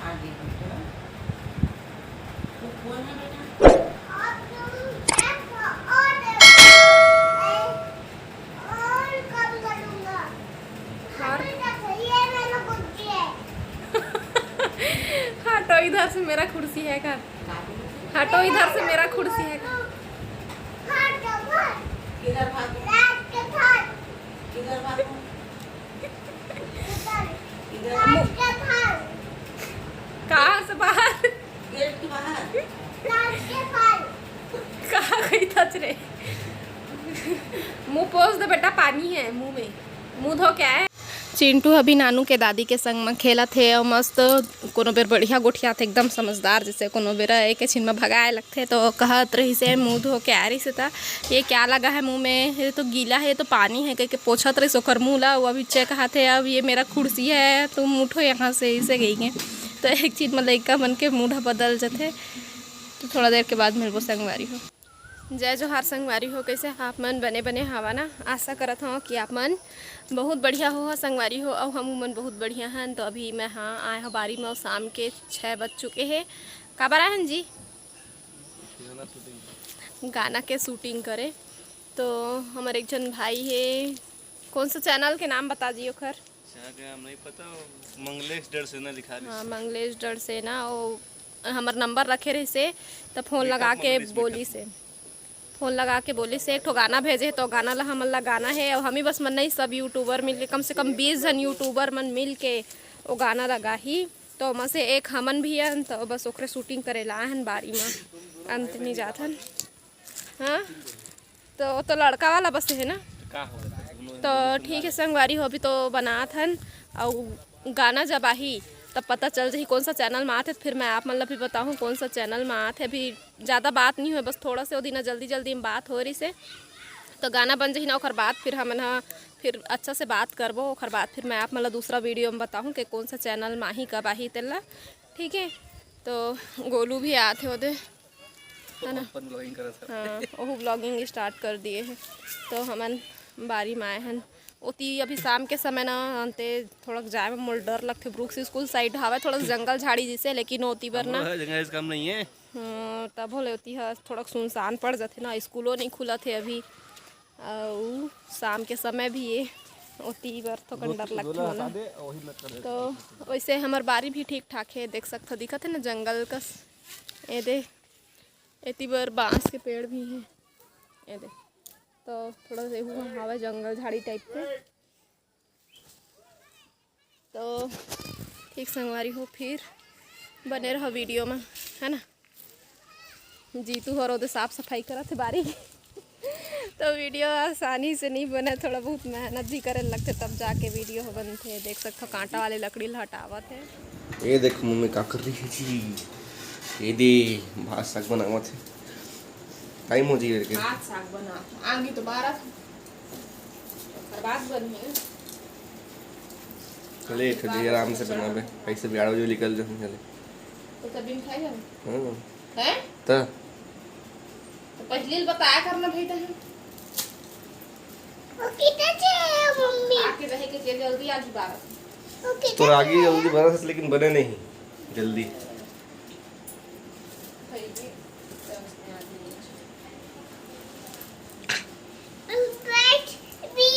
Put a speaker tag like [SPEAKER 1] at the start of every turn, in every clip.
[SPEAKER 1] आगे बेटा वो कौन है बेटा
[SPEAKER 2] हटो इधर से मेरा कुर्सी है का। हटो इधर से मेरा कुर्सी है का।
[SPEAKER 1] किधर भाग किधर भाग
[SPEAKER 2] कहाँ से बाहर
[SPEAKER 1] गेट के बाहर
[SPEAKER 2] कहाँ गई थच रे। मुंह पोंछ दे बेटा, पानी है मुंह में, मुंह धो के आए। चिंटू अभी नानू के दादी के संग में खेला थे और मस्त कोनो बेर बढ़िया गोठिया थे, एकदम समझदार जैसे कोनो बेर एक छिन में भगाए लगते तो कहत रही से मुंह धो के आ रही से था ये क्या लगा है मुंह में, ये तो गीला है, ये तो पानी है, कह के पोछत रही सोकर मुँह ला। वो अभी चेक हाथे अब ये मेरा कुर्सी है तुम उठो यहाँ से, इसे गई हैं तो एक चीज में लड़का बन के मूढ़ा बदल जाते। तो थोड़ा देर के बाद मिलबो संगवारी हो। जय जोहार संगवारी हो, कैसे आप मन बने बने हवा ना। आशा करत हूँ कि आप मन बहुत बढ़िया हो संगवारी हो और हम मन बहुत बढ़िया हैं। तो अभी मैं आए हो बारी में, शाम के 6 बज चुके हैं। का बार आए हैं जी? गाना के शूटिंग करे। तो हमारे एक जन भाई है, कौन सा चैनल के नाम बता दियो खर?
[SPEAKER 3] नहीं पता, मंगलेश डर से ना लिखा।
[SPEAKER 2] हाँ मंगलेश डर से ना, वो हमार नंबर रखे रहे से तो फ़ोन लगा के बोली से, फ़ोन लगा के बोली से एक ठो गाना भेजे तो गाना ला हमन ला गाना है और हम ही बस मन नहीं सब यूट्यूबर मिल के कम से कम 20 जन यूट्यूबर मन मिल के वो गाना लगा ही। तो वहाँ से एक हमन भी हैं तो बस ओकरे शूटिंग करे ला हन बारी में, अंत नहीं जात हन। हाँ तो लड़का वाला बस है ना, तो ठीक है संगवारी हो। अभी तो बनात हन और गाना जब आही तब पता चल जाही कौन सा चैनल में आते, फिर मैं आप मतलब भी बताऊँ कौन सा चैनल में आते। अभी ज़्यादा बात नहीं हुई, बस थोड़ा से वो दिन जल्दी जल्दी में बात हो रही से तो गाना बन जाही ना, और बाद फिर हम फिर अच्छा से बात करबो। और बाद फिर मैं आप मतलब दूसरा वीडियो में बताऊँ कि कौन सा चैनल में आही कब आही तेला, ठीक है। तो गोलू भी आते होते है ना, हाँ वो ब्लॉगिंग स्टार्ट कर दिए हैं। तो हमन बारी में आए हैं ओती अभी शाम के समय ना अंते थोड़ा जाए में मोल डर लगते। ब्रुक्स स्कूल साइड हवा थोड़ा जंगल झाड़ी जैसे, लेकिन ओती बर ना
[SPEAKER 3] जगह इस काम नहीं है।
[SPEAKER 2] तब हो लेती है थोड़ा सुनसान पड़ जाते ना, स्कूलों नहीं खुला थे अभी और शाम के समय भी ये ओती बर थोड़ा डर लगता है ना। तो वैसे हमार बारी भी ठीक ठाक है, देख सकते दिखत है ना जंगल का। ये दे एती बर बांस के पेड़ भी हैं, ये दे तो थोड़ा से हवा जंगल झाड़ी टाइप के। तो ठीक संगवारी हो, फिर बने रहो वीडियो में है ना। जीतू और उधर साफ सफाई करा थे बारी तो वीडियो आसानी से नहीं बने, थोड़ा बहुत मेहनत भी करे लगते तब जाके वीडियो बनते। देख सकते हो कांटा वाले लकड़ी हटावा थे।
[SPEAKER 3] ये देखो मम्मी क्या कर रही है जी, ये दे भात साग बनावा थे, टाइम हो जी करके
[SPEAKER 2] भात साग बना आगे तो 12 बर्बाद बनी है।
[SPEAKER 3] चले खड़ी आराम से बनावे, ऐसे भी 8 बजे निकल जाऊँ चले।
[SPEAKER 2] तो तभी में खाई हम
[SPEAKER 3] हां
[SPEAKER 2] हैं
[SPEAKER 3] तो
[SPEAKER 2] पहले बताया करना भाई तहन
[SPEAKER 4] वो कितना चाहिए मम्मी?
[SPEAKER 2] आके रहे के जल्दी आज 12
[SPEAKER 4] वो
[SPEAKER 3] तो
[SPEAKER 4] कितना
[SPEAKER 3] आगे जल्दी बना था लेकिन बने नहीं जल्दी।
[SPEAKER 4] ब्रेड भी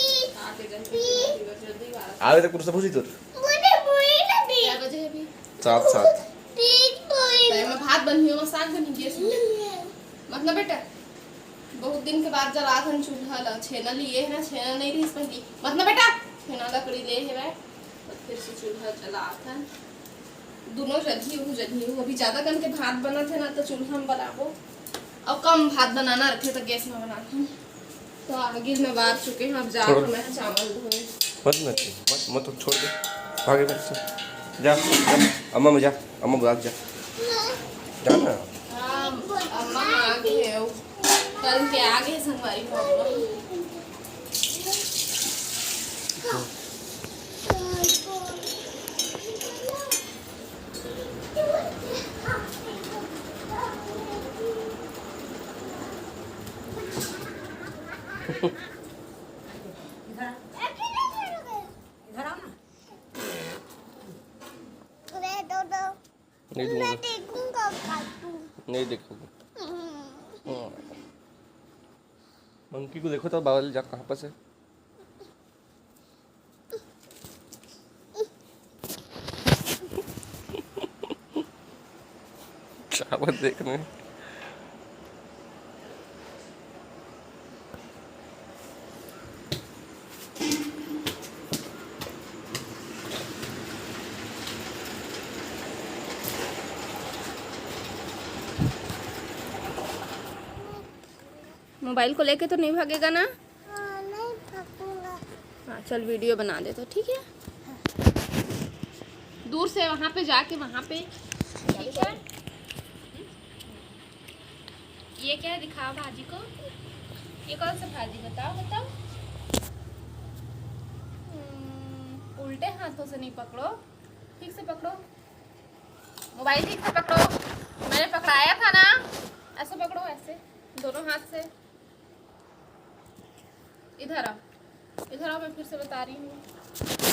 [SPEAKER 3] आवे तक कुछ पूछी तो
[SPEAKER 4] मुझे बुरी लगी।
[SPEAKER 2] क्या बजे है अभी?
[SPEAKER 3] 7
[SPEAKER 4] तीन बुरी
[SPEAKER 2] तो में भात बनी हो साग बनी गैस में मतलब बेटा बहुत दिन के बाद जब आधन चूल्हा ला छेना लिए है ना, छेना नहीं रही इसमें की मतलब बेटा छेना लकड़ी ले है भाई तो फिर से चूल्हा चला आता दोनों जल्दी हो। अभी ज़्यादा करके भात बना थे ना तो चूल्हा में बनाबो, और कम भात बनाना रखे तो गैस में बनाते। तो आगे में बात चुके हैं, अब जा मैं चावल धोए
[SPEAKER 3] मत छोड़ दे आगे बैठ जा अम्मा में जा, अम्मा बुला जा ना।
[SPEAKER 2] हाँ अम्मा आगे है वो, कल के आगे संगवारी हो
[SPEAKER 1] इधर आओ ना।
[SPEAKER 4] ले दो दो
[SPEAKER 3] नहीं
[SPEAKER 4] मैं
[SPEAKER 3] दूंगा,
[SPEAKER 4] देखूंगा कार्टून।
[SPEAKER 3] नहीं देखोगे। मंकी को देखो तो बावल जा कहाँ पर से। चावल देखने
[SPEAKER 2] मोबाइल को लेके तो नहीं भागेगा ना?
[SPEAKER 4] हाँ, नहीं भागूंगा।
[SPEAKER 2] हाँ चल वीडियो बना दे तो ठीक है। दूर से वहाँ पे जाके वहाँ पे ठीक है। ये क्या है दिखाओ भाजी को। ये कौन सा भाजी बताओ बताओ। उल्टे हाथों से नहीं पकड़ो, ठीक से पकड़ो। मोबाइल ठीक से पकड़ो। मैंने पकड़ाया था ना, ऐसे पकड़ो, ऐसे दोनों हाथ से। इधर आओ, इधर आओ, मैं फिर से बता रही हूँ।